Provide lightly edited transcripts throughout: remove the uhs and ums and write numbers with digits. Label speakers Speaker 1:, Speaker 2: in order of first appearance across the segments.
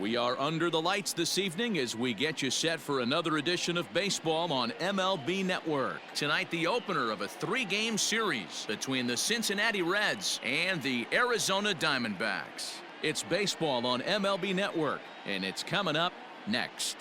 Speaker 1: We are under the lights this evening as we get you set for another edition of baseball on MLB Network. Tonight, the opener of a 3-game series between the Cincinnati Reds and the Arizona Diamondbacks. It's baseball on MLB Network, and it's coming up next.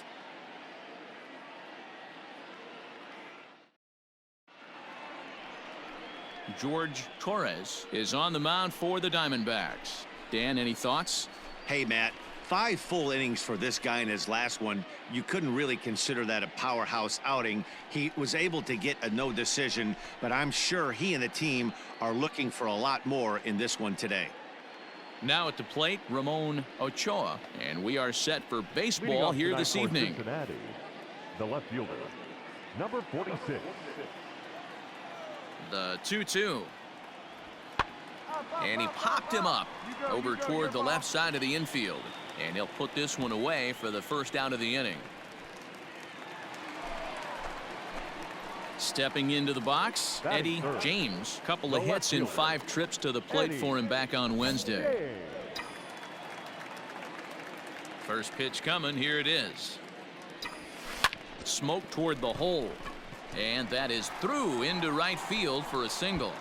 Speaker 1: George Torres is on the mound for the Diamondbacks. Dan, any thoughts?
Speaker 2: Hey, Matt. 5 full innings for this guy in his last one. You couldn't really consider that a powerhouse outing. He was able to get a no decision, but I'm sure he and the team are looking for a lot more in this one today.
Speaker 1: Now at the plate, Ramon Ochoa, and we are set for baseball here this evening.
Speaker 3: Cincinnati, the left fielder, number 46.
Speaker 1: The 2-2. And he popped him up over toward the left side of the infield. And he'll put this one away for the first out of the inning. Stepping into the box, Eddie James. Couple of hits in 5 trips to the plate for him back on Wednesday. First pitch coming. Here it is. Smoke toward the hole. And that is through into right field for a single.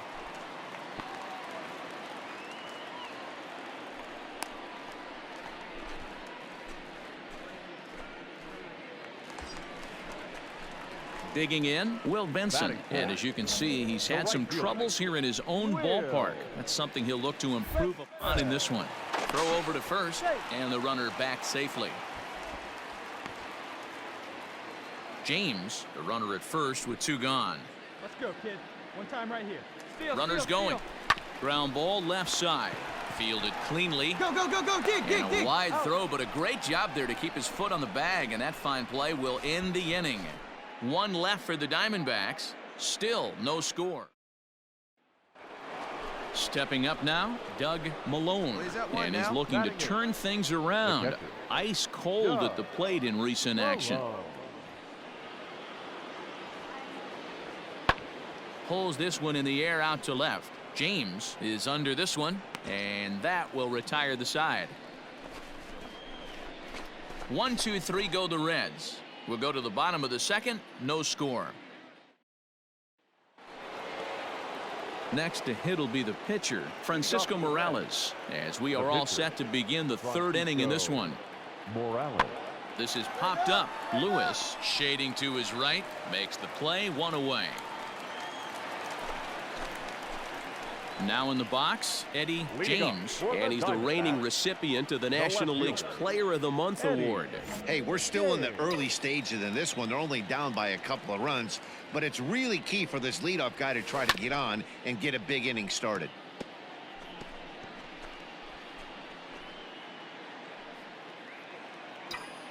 Speaker 1: Digging in, Will Benson. And as you can see, he's had some troubles here in his own ballpark. That's something he'll look to improve upon in this one. Throw over to first, and the runner back safely. James, the runner at first with 2 gone.
Speaker 4: Let's go, kid. One time right here. Steal,
Speaker 1: Runner's
Speaker 4: steal,
Speaker 1: going.
Speaker 4: steal.
Speaker 1: Ground ball left side. Fielded cleanly.
Speaker 4: Go, go, go, go. Dig, dig,
Speaker 1: And
Speaker 4: dig.
Speaker 1: a wide throw, but a great job there to keep his foot on the bag, and that fine play will end the inning. 1 left for the Diamondbacks. Still no score. Stepping up now, Doug Malone, and is looking to turn things around. Ice cold at the plate in recent action. Pulls this one in the air out to left. James is under this one, and that will retire the side. 1, 2, 3 go the Reds. We'll go to the bottom of the second. No score. Next to hit will be the pitcher, Francisco Morales, as we are all set to begin the 3rd inning in this one.
Speaker 3: Morales.
Speaker 1: This is popped up. Lewis shading to his right, makes the play, 1 away. Now in the box, Eddie James, and he's the reigning recipient of the National League's Player of the Month award.
Speaker 2: Hey, we're still in the early stages in this one. They're only down by a couple of runs, but it's really key for this leadoff guy to try to get on and get a big inning started.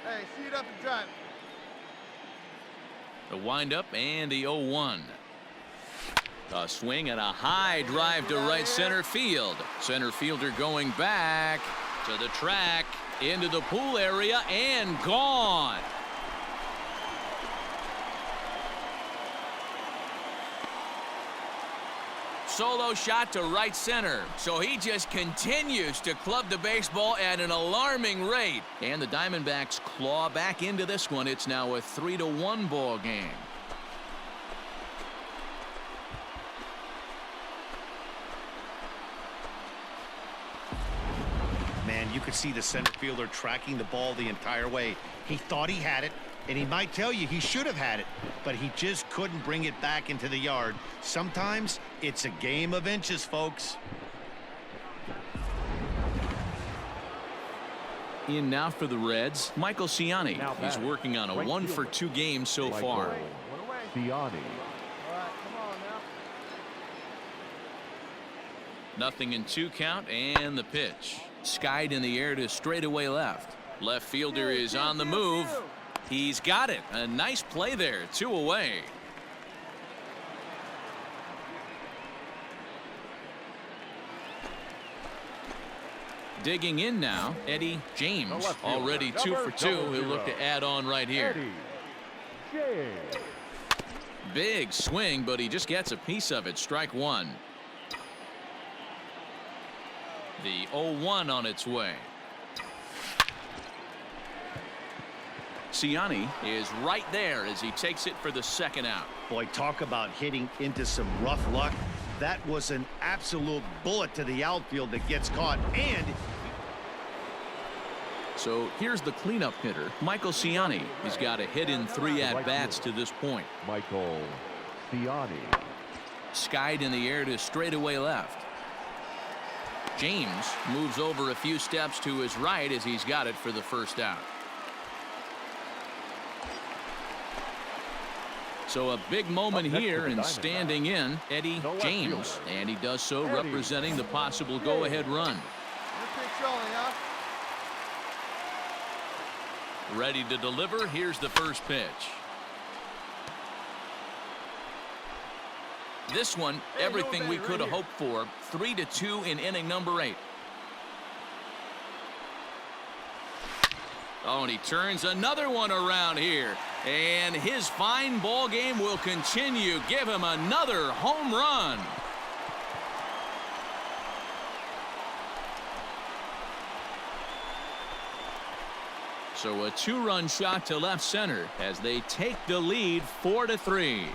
Speaker 4: Hey, see it up and drive.
Speaker 1: The windup and the 0-1. A swing and a high drive to right center field. Center fielder going back to the track, into the pool area, and gone. Solo shot to right center. So he just continues to club the baseball at an alarming rate. And the Diamondbacks claw back into this one. It's now a 3-1 ball game.
Speaker 2: Man, you could see the center fielder tracking the ball the entire way. He thought he had it, and he might tell you he should have had it, but he just couldn't bring it back into the yard. Sometimes it's a game of inches, folks.
Speaker 1: In now for the Reds, Michael Ciani. He's working on a 1-for-2 game so far.
Speaker 3: Ciani.
Speaker 4: All right, come on now.
Speaker 1: Nothing in 2 count, and the pitch. Skied in the air to straightaway left. Left fielder is on the move. He's got it. A nice play there. 2 away. Digging in now, Eddie James. Already 2 for 2. He'll look to add on right here. Big swing, but he just gets a piece of it. Strike 1. The 0-1 on its way. Ciani is right there as he takes it for the second out.
Speaker 2: Boy, talk about hitting into some rough luck. That was an absolute bullet to the outfield that gets caught. And
Speaker 1: so here's the cleanup hitter, Michael Ciani. He's got a hit in 3 at-bats to this point.
Speaker 3: Michael Ciani.
Speaker 1: Skied in the air to straightaway left. James moves over a few steps to his right as he's got it for the first out. So a big moment here and standing in, Eddie James, and he does so representing the possible go-ahead run. Ready to deliver. Here's the first pitch. This one, everything we could have hoped for. 3-2 in inning number 8. Oh, and he turns another one around here. And his fine ball game will continue. Give him another home run. So a 2-run shot to left center as they take the lead 4-3.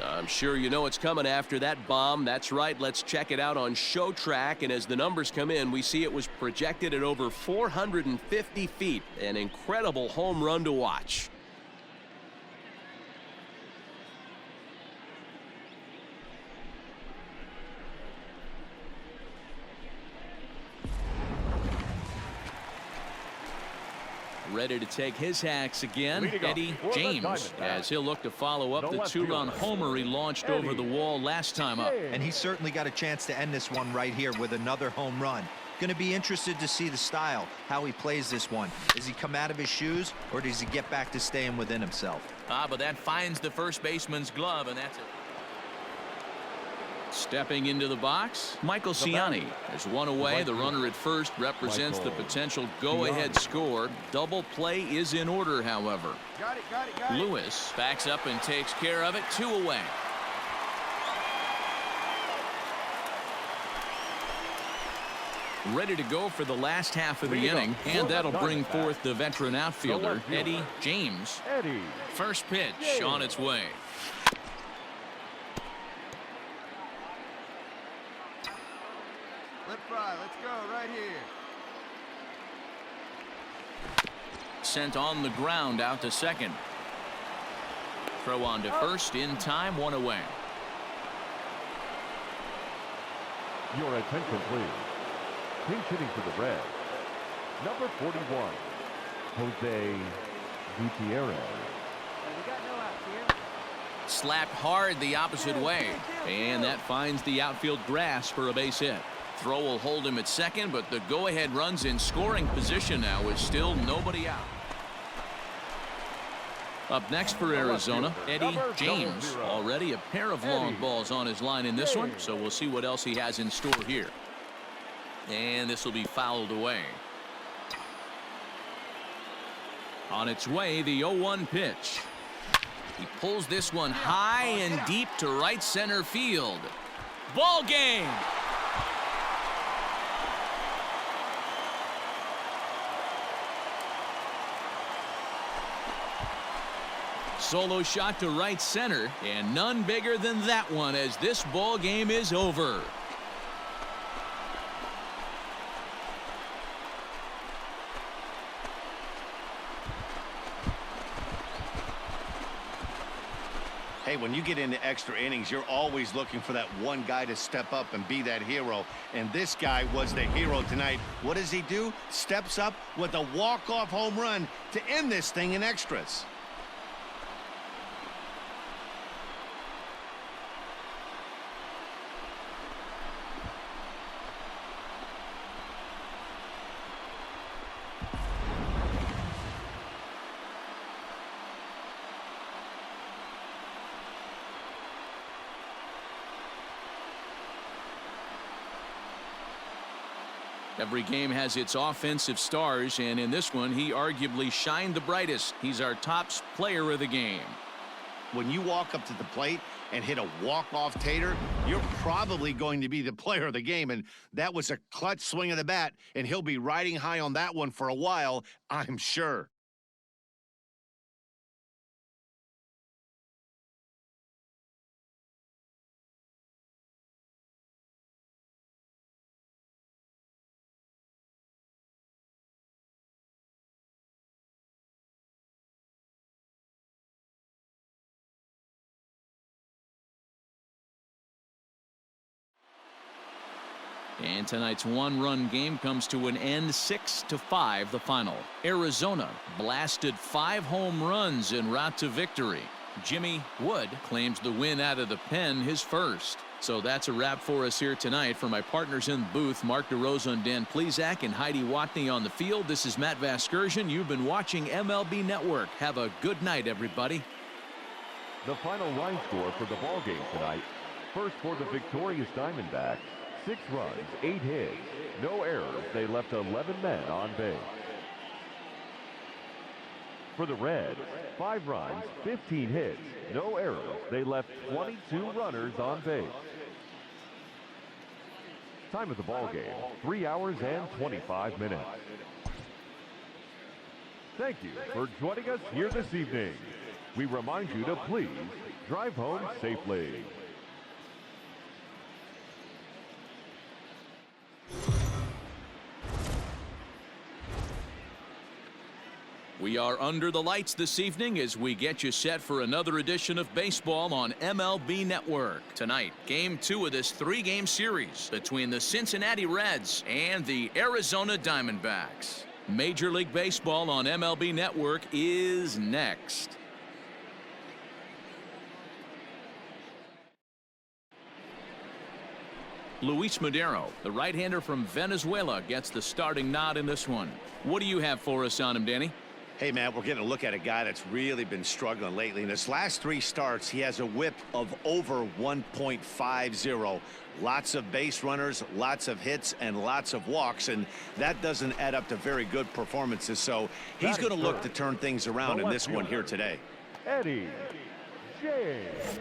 Speaker 1: I'm sure you know it's coming after that bomb. That's right. Let's check it out on Show Track. And as the numbers come in, we see it was projected at over 450 feet. An incredible home run to watch. Ready to take his hacks again, Eddie James, as he'll look to follow up the 2-run homer he launched over the wall last time up.
Speaker 5: And he's certainly got a chance to end this one right here with another home run. Going to be interested to see the style, how he plays this one. Does he come out of his shoes, or does he get back to staying within himself?
Speaker 1: But that finds the first baseman's glove, and that's it. Stepping into the box, Michael Ciani. There's one away. The runner at first represents the potential go-ahead score. Double play is in order, however.
Speaker 4: Got it.
Speaker 1: Lewis backs up and takes care of it. 2 away. Ready to go for the last half of the inning, and that'll bring forth the veteran outfielder, Eddie James. First pitch on its way.
Speaker 4: Let's go right here.
Speaker 1: Sent on the ground out to second. Throw on to first in time. 1 away.
Speaker 3: Your attention, please. Pinch hitting for the Reds, number 41, Jose Gutierrez.
Speaker 1: Slapped hard the opposite way, and that finds the outfield grass for a base hit. Throw will hold him at second, but the go-ahead runs in scoring position now with still nobody out. Up next for Arizona, Eddie James. Already a pair of long balls on his line in this one, so we'll see what else he has in store here. And this will be fouled away. On its way, the 0-1 pitch. He pulls this one high and deep to right center field. Ball game. Solo shot to right center, and none bigger than that one as this ball game is over.
Speaker 2: Hey, when you get into extra innings, you're always looking for that one guy to step up and be that hero. And this guy was the hero tonight. What does he do? Steps up with a walk-off home run to end this thing in extras.
Speaker 1: Every game has its offensive stars, and in this one, he arguably shined the brightest. He's our top player of the game.
Speaker 2: When you walk up to the plate and hit a walk-off tater, you're probably going to be the player of the game, and that was a clutch swing of the bat, and he'll be riding high on that one for a while, I'm sure.
Speaker 1: And tonight's one-run game comes to an end, 6-5 the final. Arizona blasted 5 home runs en route to victory. Jimmy Wood claims the win out of the pen, his first. So that's a wrap for us here tonight. For my partners in the booth, Mark DeRosa and Dan Plesac and Heidi Watney on the field, this is Matt Vasgersian. You've been watching MLB Network. Have a good night, everybody.
Speaker 3: The final line score for the ball game tonight. First for the victorious Diamondbacks. 6 runs, 8 hits, no errors. They left 11 men on base. For the Reds, 5 runs, 15 hits, no errors. They left 22 runners on base. Time of the ball game, 3 hours and 25 minutes. Thank you for joining us here this evening. We remind you to please drive home safely.
Speaker 1: We are under the lights this evening as we get you set for another edition of baseball on MLB Network. Tonight, Game 2 of this 3-game series between the Cincinnati Reds and the Arizona Diamondbacks. Major League Baseball on MLB Network is next. Luis Modero, the right-hander from Venezuela, gets the starting nod in this one. What do you have for us on him, Danny?
Speaker 2: Hey, Matt, we're getting a look at a guy that's really been struggling lately. In his last 3 starts, he has a whip of over 1.50. Lots of base runners, lots of hits, and lots of walks, and that doesn't add up to very good performances. So he's going to look to turn things around in this one here today.
Speaker 3: Eddie James.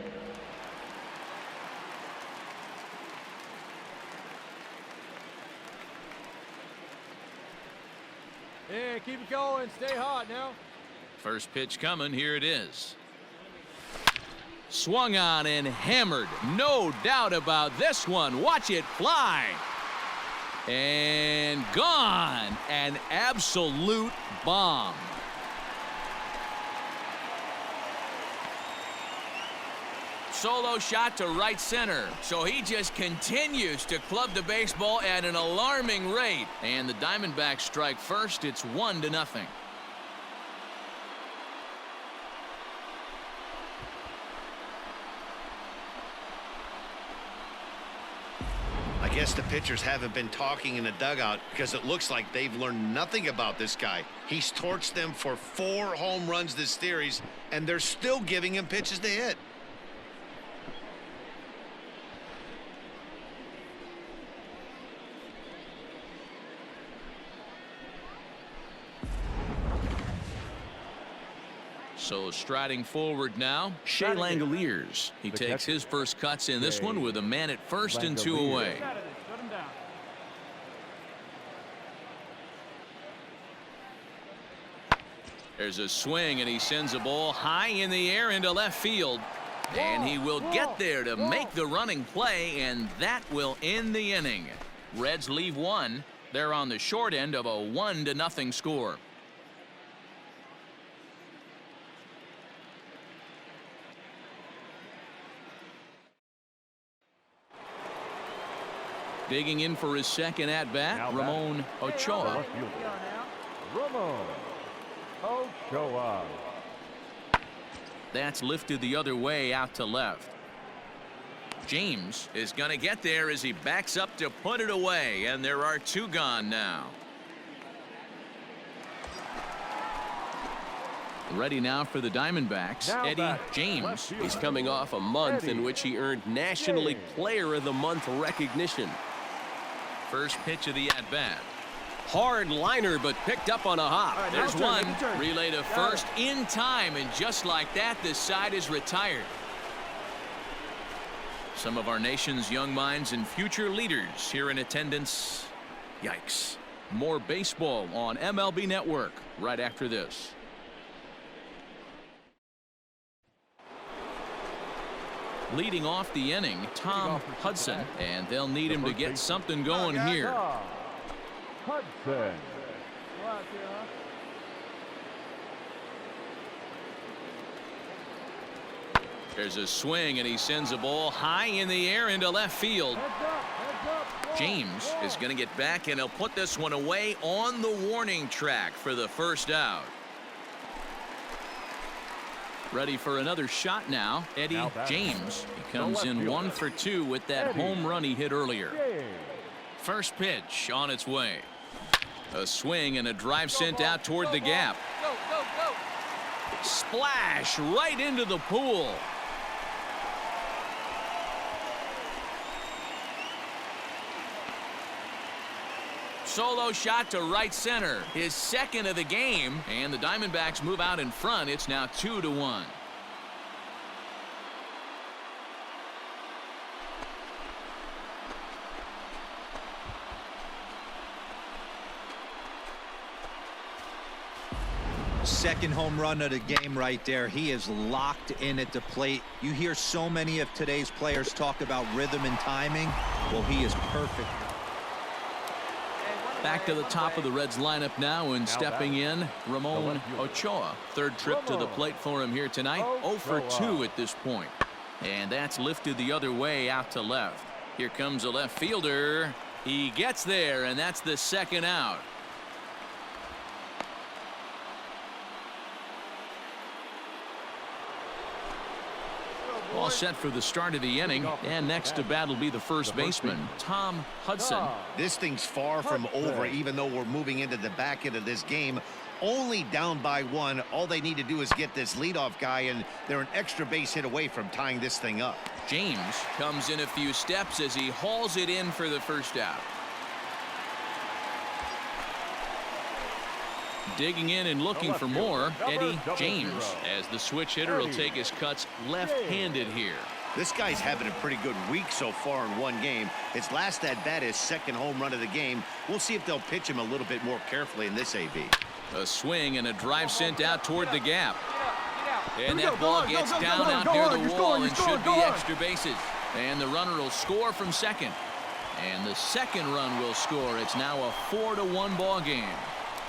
Speaker 4: Yeah, keep it going. Stay hot now.
Speaker 1: First pitch coming. Here it is. Swung on and hammered. No doubt about this one. Watch it fly. And gone. An absolute bomb. Solo shot to right center. So he just continues to club the baseball at an alarming rate. And the Diamondbacks strike first. It's 1-0.
Speaker 2: I guess the pitchers haven't been talking in the dugout because it looks like they've learned nothing about this guy. He's torched them for 4 home runs this series, and they're still giving him pitches to hit.
Speaker 1: So striding forward now, Shea Langoliers. He takes his first cuts in this one with a man at first and 2 away. There's a swing, and he sends a ball high in the air into left field. And he will get there to make the running play, and that will end the inning. Reds leave 1. They're on the short end of a 1-0 score. Digging in for his second at-bat, Ramon Ochoa.
Speaker 3: Ramon Ochoa.
Speaker 1: That's lifted the other way out to left. James is going to get there as he backs up to put it away, and there are 2 gone now. Ready now for the Diamondbacks, Eddie James.
Speaker 6: He's coming off a month in which he earned National League Player of the Month recognition.
Speaker 1: First pitch of the at-bat.
Speaker 6: Hard liner, but picked up on a hop.
Speaker 4: All right,
Speaker 1: There's
Speaker 4: now
Speaker 1: one.
Speaker 4: turn, turn.
Speaker 1: Relay to
Speaker 4: Got
Speaker 1: first
Speaker 4: it.
Speaker 1: in time, and just like that, the side is retired. Some of our nation's young minds and future leaders here in attendance. Yikes. More baseball on MLB Network right after this. Leading off the inning, Tom Hudson, and they'll need him to get something going here.
Speaker 3: Hudson.
Speaker 1: There's a swing, and he sends a ball high in the air into left field. James is going to get back, and he'll put this one away on the warning track for the first out. Ready for another shot now, Eddie James. He comes in 1 for 2 with that home run he hit earlier. First pitch on its way. A swing and a drive sent out toward the gap. Splash right into the pool. Solo shot to right center, his second of the game, and the Diamondbacks move out in front. It's now 2-1.
Speaker 5: Second home run of the game right there. He is locked in at the plate. You hear so many of today's players talk about rhythm and timing. Well, he is perfect.
Speaker 1: Back to the top of the Reds lineup now, and stepping in, Ramon Ochoa. Third trip to the plate for him here tonight. 0 for 2 at this point. And that's lifted the other way out to left. Here comes a left fielder. He gets there, and that's the second out. All set for the start of the inning, and next to bat will be the first baseman, Tom Hudson.
Speaker 2: This thing's far from over, even though we're moving into the back end of this game. Only down by 1. All they need to do is get this leadoff guy, and they're an extra base hit away from tying this thing up.
Speaker 1: James comes in a few steps as he hauls it in for the first out. Digging in and looking for more, Eddie James, as the switch hitter will take his cuts left-handed here.
Speaker 2: This guy's having a pretty good week so far in one game. His last at-bat is second home run of the game. We'll see if they'll pitch him a little bit more carefully in this AB.
Speaker 1: A swing and a drive sent out toward the gap. And that ball gets down out near the wall and should be extra bases. And the runner will score from second. And the second run will score. It's now a 4-1 ball game.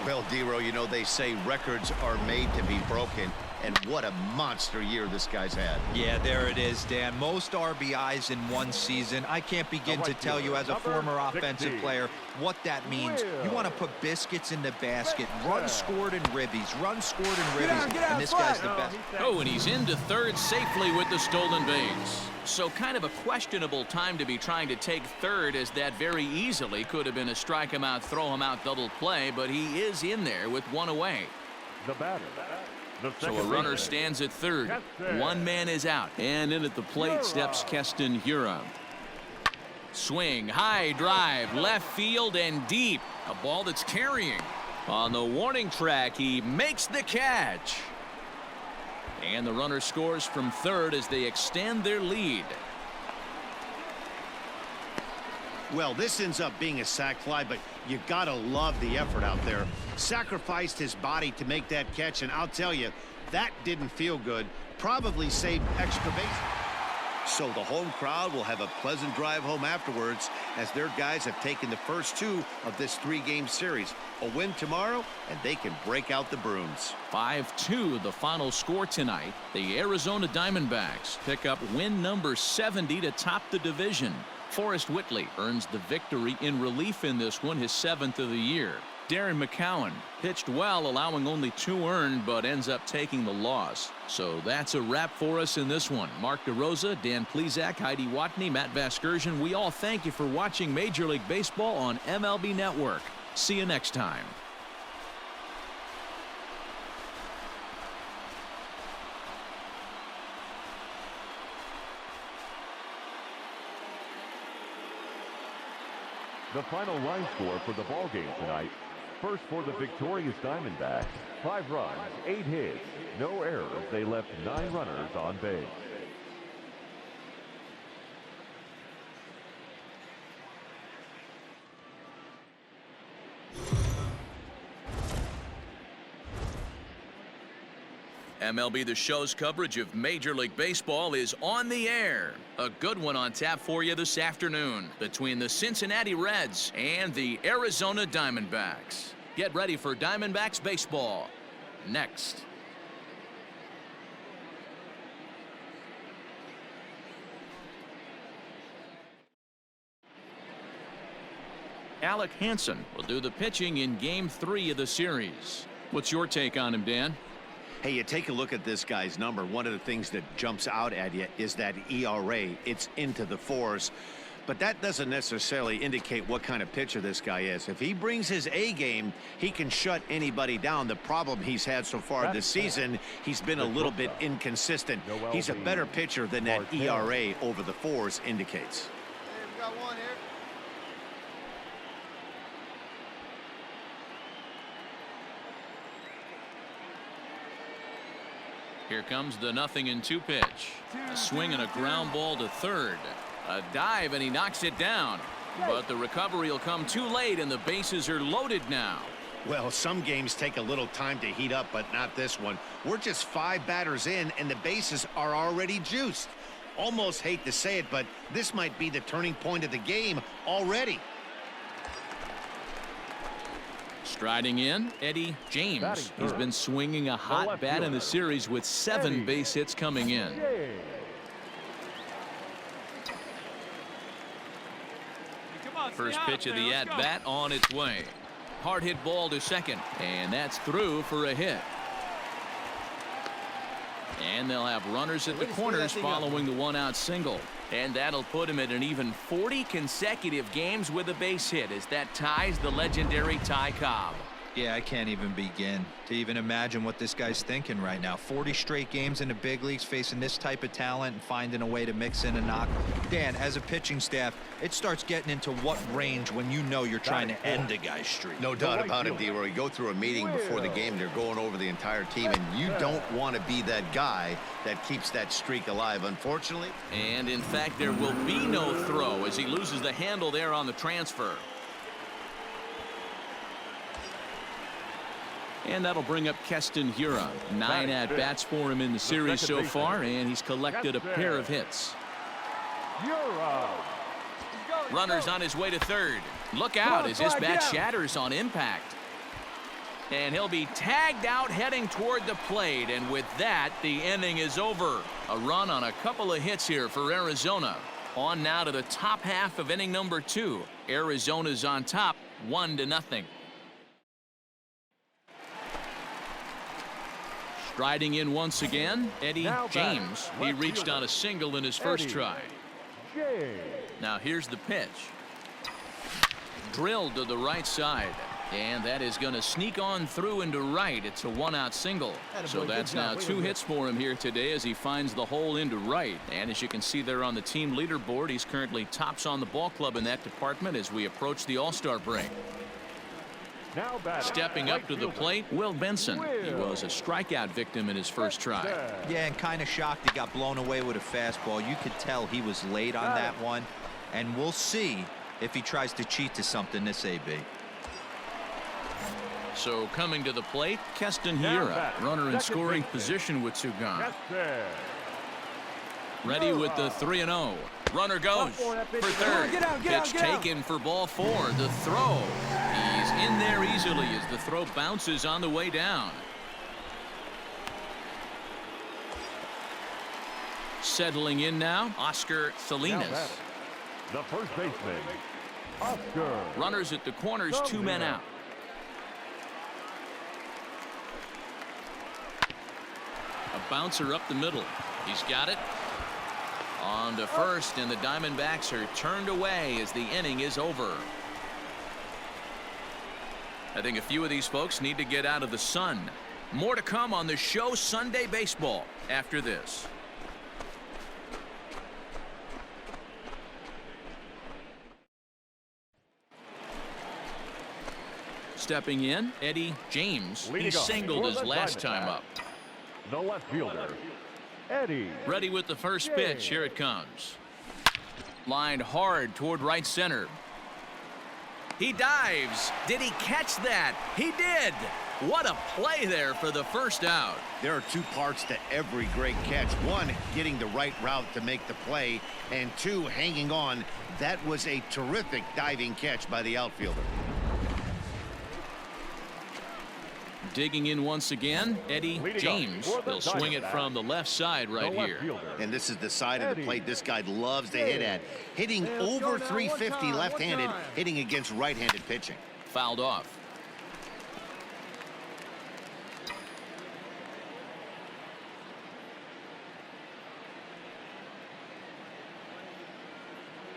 Speaker 2: Well, Dero, you know, they say records are made to be broken, and what a monster year this guy's had.
Speaker 5: Yeah, there it is, Dan. Most RBIs in one season. I can't begin to tell you as a former offensive player what that means. You want to put biscuits in the basket. Runs scored in ribbies. Runs scored in ribbies. And this guy's the best.
Speaker 1: Oh, and he's into third safely with the stolen base. So kind of a questionable time to be trying to take third, as that very easily could have been a strike him out, throw him out double play, but he is in there with one away.
Speaker 3: The batter.
Speaker 1: So a runner stands at third. One man is out. And in at the plate steps Keston Hiura. Swing, high drive, left field and deep. A ball that's carrying. On the warning track, he makes the catch. And the runner scores from third as they extend their lead.
Speaker 2: Well, this ends up being a sac fly, but you gotta love the effort out there. Sacrificed his body to make that catch, and I'll tell you, that didn't feel good. Probably saved extra base. So the home crowd will have a pleasant drive home afterwards, as their guys have taken the first 2 of this 3-game series. A win tomorrow, and they can break out the brooms.
Speaker 1: 5-2 the final score tonight. The Arizona Diamondbacks pick up win number 70 to top the division. Forrest Whitley earns the victory in relief in this one, his 7th of the year. Darren McCowan pitched well, allowing only 2 earned, but ends up taking the loss. So that's a wrap for us in this one. Mark DeRosa, Dan Plesac, Heidi Watney, Matt Vasgersian, we all thank you for watching Major League Baseball on MLB Network. See you next time.
Speaker 3: The final line score for the ball game tonight. First for the victorious Diamondbacks, 5 runs, 8 hits, no errors. They left 9 runners on base.
Speaker 1: MLB The Show's coverage of Major League Baseball is on the air. A good one on tap for you this afternoon between the Cincinnati Reds and the Arizona Diamondbacks. Get ready for Diamondbacks baseball next. Alec Hansen will do the pitching in Game 3 of the series. What's your take on him, Dan?
Speaker 2: Hey, you take a look at this guy's number. One of the things that jumps out at you is that ERA. It's into the 4s. But that doesn't necessarily indicate what kind of pitcher this guy is. If he brings his A game, he can shut anybody down. The problem he's had so far this season, he's been a little bit inconsistent. He's a better pitcher than that ERA over the 4s indicates.
Speaker 4: Hey, we got one here.
Speaker 1: Here comes the 0-2 pitch. A swing and a ground ball to third. A dive and he knocks it down. But the recovery will come too late and the bases are loaded now.
Speaker 2: Well, some games take a little time to heat up, but not this one. We're just 5 batters in and the bases are already juiced. Almost hate to say it, but this might be the turning point of the game already.
Speaker 1: Striding in, Eddie James. He's been swinging a hot bat in the series with 7 base hits coming in. First pitch of the at-bat on its way. Hard hit ball to second, and that's through for a hit. And they'll have runners at the corners following the 1-out single. And that'll put him at an even 40 consecutive games with a base hit as that ties the legendary Ty Cobb.
Speaker 5: Yeah, I can't even begin to even imagine what this guy's thinking right now. 40 straight games in the big leagues facing this type of talent and finding a way to mix in a knock. Dan, as a pitching staff, it starts getting into what range when you know you're trying to end a guy's streak.
Speaker 2: No doubt about it, D. You go through a meeting before the game, they're going over the entire team, and you don't want to be that guy that keeps that streak alive, unfortunately.
Speaker 1: And in fact, there will be no throw as he loses the handle there on the transfer. And that'll bring up Keston Hiura. 9 at-bats for him in the series so far, and he's collected a pair of hits. Runners on his way to third. Look out as this bat shatters on impact. And he'll be tagged out heading toward the plate, and with that, the inning is over. A run on a couple of hits here for Arizona. On now to the top half of inning number 2. Arizona's on top, 1-0. Striding in once again, Eddie James. He reached on a single in his first try. Now here's the pitch. Drilled to the right side. And that is going to sneak on through into right. It's a 1-out single. So that's now 2 hits for him here today as he finds the hole into right. And as you can see there on the team leaderboard, he's currently tops on the ball club in that department as we approach the All-Star break. Stepping up to the plate, Will Benson. He was a strikeout victim in his first try.
Speaker 5: Yeah, and kind of shocked he got blown away with a fastball. You could tell he was late on that one. And we'll see if he tries to cheat to something this AB.
Speaker 1: So coming to the plate, Keston Hiura, runner in scoring position with two gone. Ready with the 3-0. Runner goes for third. Pitch taken for ball 4. The throw. He's in there easily as the throw bounces on the way down. Settling in now, Oscar Salinas.
Speaker 3: The first baseman, Oscar.
Speaker 1: Runners at the corners, 2 men out. A bouncer up the middle. He's got it. On to first, and the Diamondbacks are turned away as the inning is over. I think a few of these folks need to get out of the sun. More to come on the show Sunday Baseball after this. stepping in, Eddie James. He
Speaker 3: Leading off
Speaker 1: singled
Speaker 3: for
Speaker 1: his
Speaker 3: the
Speaker 1: last time
Speaker 3: Diamondbacks,
Speaker 1: up.
Speaker 3: the left fielder, Eddie.
Speaker 1: Ready with the first pitch. Here it comes. Lined hard toward right center. He dives. Did he catch that? He did. What a play there for the first out.
Speaker 2: There are two parts to every great catch. One, getting the right route to make the play, and two, hanging on. That was a terrific diving catch by the outfielder.
Speaker 1: Digging in once again, Eddie
Speaker 3: Leading
Speaker 1: James.
Speaker 3: off for the
Speaker 1: He'll swing it
Speaker 3: Diamondbacks,
Speaker 1: from the left side right
Speaker 3: the left
Speaker 1: here.
Speaker 3: fielder,
Speaker 2: And this is the side of the
Speaker 3: Eddie
Speaker 2: plate this guy loves to hit at. Hitting
Speaker 4: Hey, let's go
Speaker 2: over
Speaker 4: now.
Speaker 2: 350
Speaker 4: One
Speaker 2: left-handed,
Speaker 4: time.
Speaker 2: hitting against right-handed pitching.
Speaker 1: Fouled off.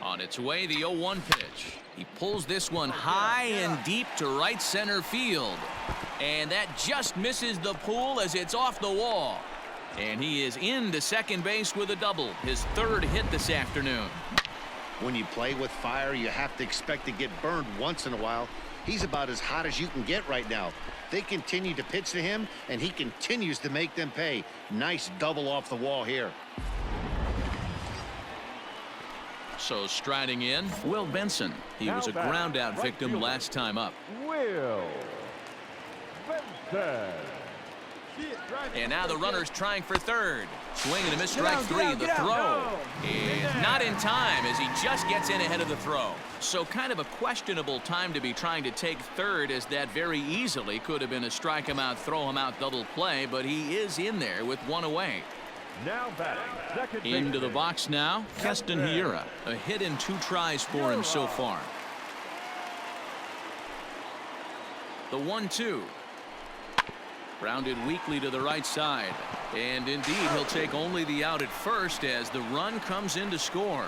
Speaker 1: On its way, the 0-1 pitch. He pulls this one high and deep to right center field. And that just misses the pool as it's off the wall. And he is into second base with a double, his third hit this afternoon.
Speaker 2: When you play with fire, you have to expect to get burned once in a while. He's about as hot as you can get right now. They continue to pitch to him, and he continues to make them pay. Nice double off the wall here.
Speaker 1: So striding in, Will Benson. He
Speaker 3: Now
Speaker 1: was a
Speaker 3: batting,
Speaker 1: ground out
Speaker 3: right
Speaker 1: victim
Speaker 3: fielder.
Speaker 1: last time up.
Speaker 3: Will Benson.
Speaker 1: And now the runner's trying for third. Swing and a miss, strike
Speaker 4: down,
Speaker 1: three.
Speaker 4: get
Speaker 1: The
Speaker 4: down,
Speaker 1: throw is not in time as he just gets in ahead of the throw. So kind of a questionable time to be trying to take third, as that very easily could have been a strike him out, throw him out double play, but he is in there with one away.
Speaker 3: Now batting, second
Speaker 1: Into the
Speaker 3: baseman,
Speaker 1: box now, Keston Hiura. A hit and 2 tries for him so far. The 1-2. Grounded weakly to the right side. And indeed, he'll take only the out at first as the run comes in to score.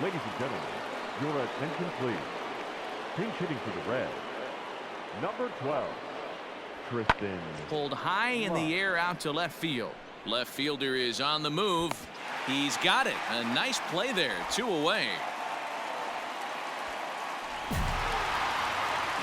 Speaker 3: Ladies and gentlemen, your attention please. Pinch hitting for the Reds, number 12, Tristan.
Speaker 1: Pulled high in the air out to left field. Left fielder is on the move. He's got it. A nice play there. 2 away.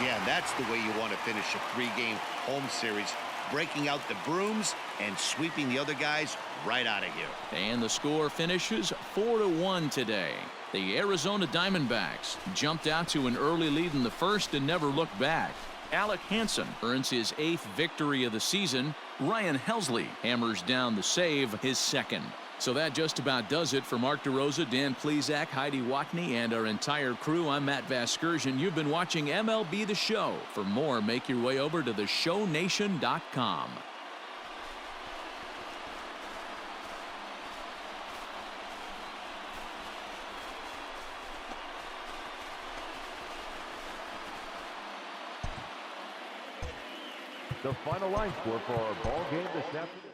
Speaker 2: Yeah, that's the way you want to finish a 3-game home series. Breaking out the brooms and sweeping the other guys right out of here.
Speaker 1: And the score finishes 4-1 today. The Arizona Diamondbacks jumped out to an early lead in the first and never looked back. Alec Hansen earns his 8th victory of the season. Ryan Helsley hammers down the save, his 2nd. So that just about does it for Mark DeRosa, Dan Plesac, Heidi Watney, and our entire crew. I'm Matt Vasgersian. You've been watching MLB The Show. For more, make your way over to theshownation.com.
Speaker 3: The final line score for our ball game this afternoon.